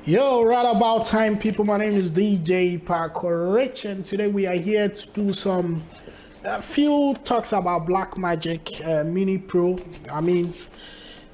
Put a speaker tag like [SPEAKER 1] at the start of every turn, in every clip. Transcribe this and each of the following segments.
[SPEAKER 1] Yo, right about time, people. My name is DJ Parkour Rich, and today we are here to do a few talks about Blackmagic Mini Pro. I mean,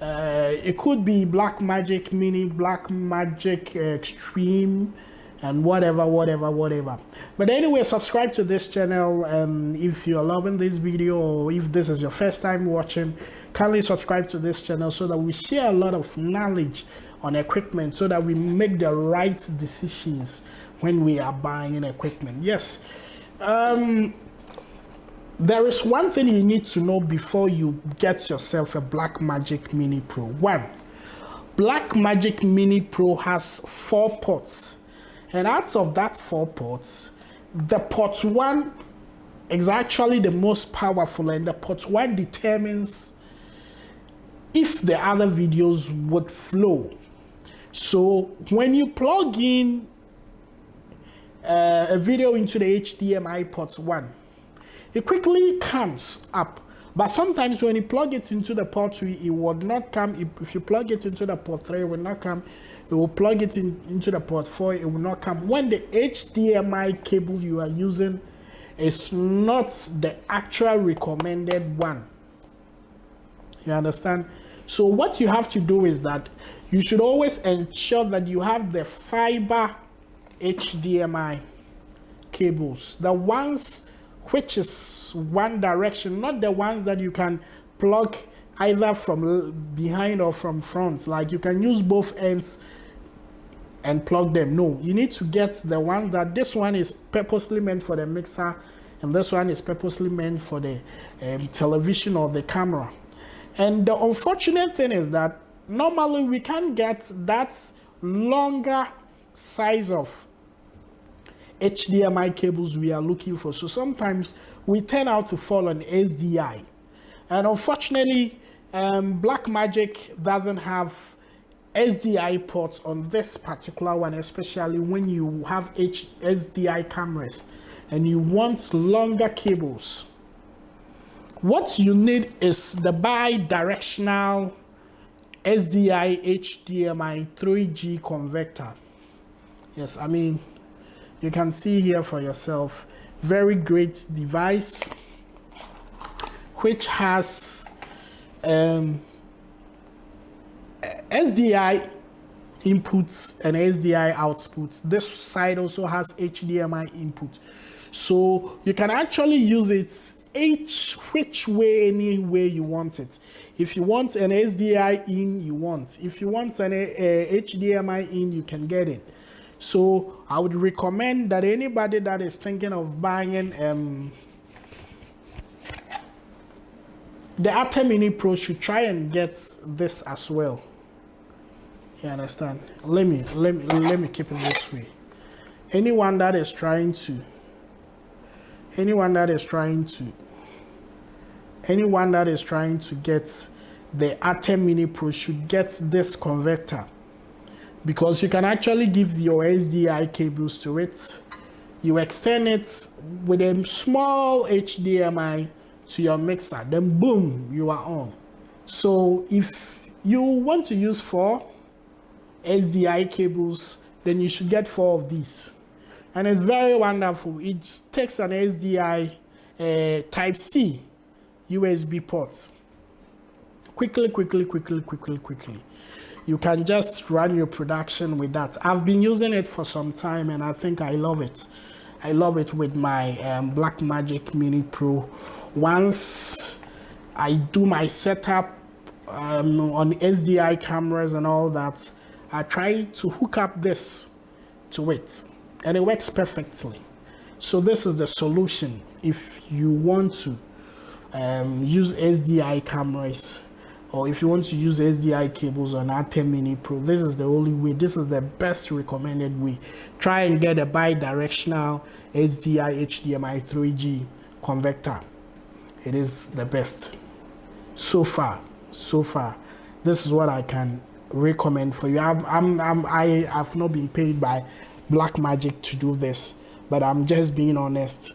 [SPEAKER 1] it could be Blackmagic Mini, Blackmagic Extreme, and whatever. But anyway, subscribe to this channel, and if you're loving this video or if this is your first time watching, kindly subscribe to this channel so that we share a lot of knowledge on equipment so that we make the right decisions when we are buying equipment. Yes, there is one thing you need to know before you get yourself a Blackmagic Mini Pro. One, Blackmagic Mini Pro has 4 ports, and out of that 4 ports, the port 1 is actually the most powerful, and the port 1 determines if the other videos would flow. So when you plug in a video into the HDMI port 1, it quickly comes up. But sometimes when you plug it into the port 3, it would not come. If you plug it into the port 3, it will not come. It will plug it into the port 4, it will not come. When the HDMI cable you are using is not the actual recommended one. You understand? So what you have to do is that you should always ensure that you have the fiber HDMI cables, the ones which is one direction, not the ones that you can plug either from behind or from front. Like you can use both ends and plug them. No, you need to get the one that this one is purposely meant for the mixer and this one is purposely meant for the television or the camera. And the unfortunate thing is that normally we can't get that longer size of HDMI cables we are looking for. So sometimes we turn out to fall on SDI. And unfortunately, Blackmagic doesn't have SDI ports on this particular one, especially when you have SDI cameras and you want longer cables. What you need is the bi-directional SDI HDMI 3G converter. Yes, I mean, you can see here for yourself. Very great device, which has SDI inputs and SDI outputs. This side also has HDMI input. So you can actually use it which way, any way you want it. If you want an SDI in, you want. If you want an HDMI in, you can get it. So I would recommend that anybody that is thinking of buying the Atem Mini Pro should try and get this as well. You understand? Let me keep it this way. Anyone that is trying to get the Atem Mini Pro should get this converter, because you can actually give your SDI cables to it. You extend it with a small HDMI to your mixer, then boom, you are on. So if you want to use 4 SDI cables, then you should get 4 of these. And it's very wonderful. It takes an SDI Type C USB ports. Quickly. You can just run your production with that. I've been using it for some time and I think I love it. I love it with my Blackmagic Mini Pro. Once I do my setup on SDI cameras and all that, I try to hook up this to it, and it works perfectly. So this is the solution if you want to use SDI cameras, or if you want to use SDI cables on Atem Mini Pro. This is the only way. This is the best recommended way. Try and get a bi-directional SDI HDMI 3G converter. It is the best so far. This is what I can recommend for you. I have not been paid by Blackmagic to do this, but I'm just being honest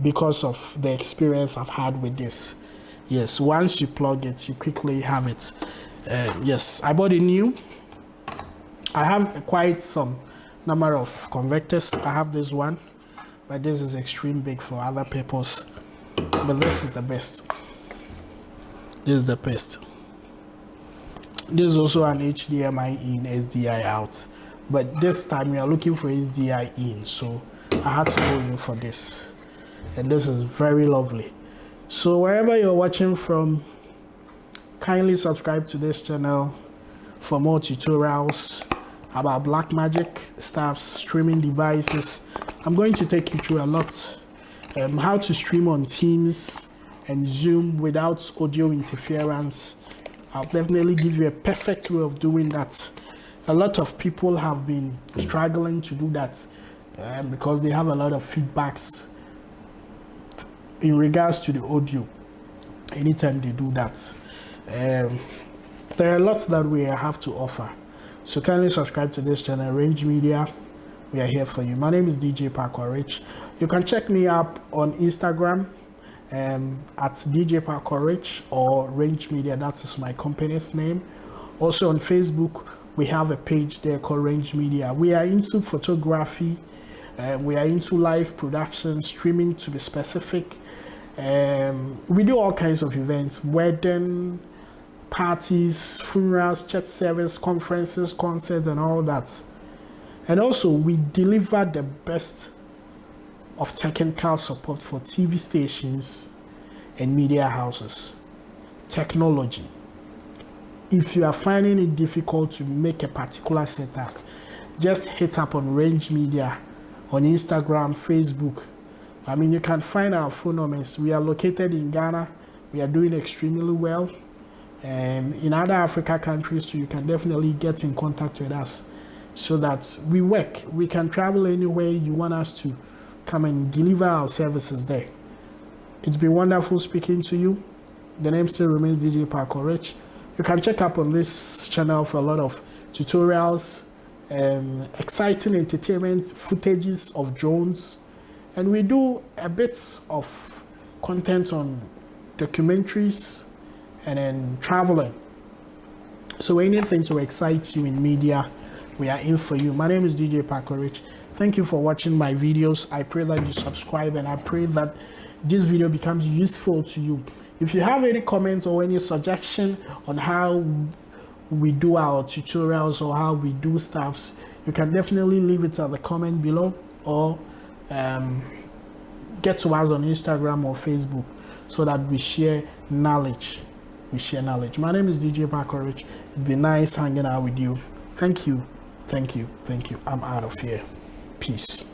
[SPEAKER 1] because of the experience I've had with this. Yes, once you plug it, you quickly have it. Yes, I bought a new I have quite some number of converters. I have this one, but this is extreme big for other purpose. But this is the best. This is the best. This is also an HDMI in, SDI out. But this time we are looking for SDI in, so I had to go in for this. And this is very lovely. So wherever you're watching from, kindly subscribe to this channel for more tutorials about Blackmagic stuff, streaming devices. I'm going to take you through a lot. How to stream on Teams and Zoom without audio interference. I'll definitely give you a perfect way of doing that. A lot of people have been struggling to do that because they have a lot of feedbacks in regards to the audio anytime they do that. There are lots that we have to offer. So kindly subscribe to this channel, Range Media. We are here for you. My name is DJ Parkour Rich. You can check me up on Instagram at DJ Parkour Rich or Range Media. That is my company's name. Also on Facebook, we have a page there called Range Media. We are into photography. We are into live production, streaming to be specific. We do all kinds of events, wedding, parties, funerals, church service, conferences, concerts, and all that. And also, we deliver the best of technical support for TV stations and media houses. Technology. If you are finding it difficult to make a particular setup, just hit up on Range Media on Instagram, Facebook. I mean, you can find our phone numbers. We are located in Ghana. We are doing extremely well. In other Africa countries too, you can definitely get in contact with us so that we work. We can travel anywhere you want us to come and deliver our services there. It's been wonderful speaking to you. The name still remains DJ Parkour Rich. You can check up on this channel for a lot of tutorials, exciting entertainment, footages of drones, and we do a bit of content on documentaries and then traveling. So anything to excite you in media, we are in for you. My name is DJ Parkour Rich. Thank you for watching my videos. I pray that you subscribe, and I pray that this video becomes useful to you. If you have any comments or any suggestion on how we do our tutorials or how we do stuffs, you can definitely leave it at the comment below, or get to us on Instagram or Facebook so that we share knowledge. My name is DJ Parkour Rich. It's been nice hanging out with you. Thank you. I'm out of here. Peace.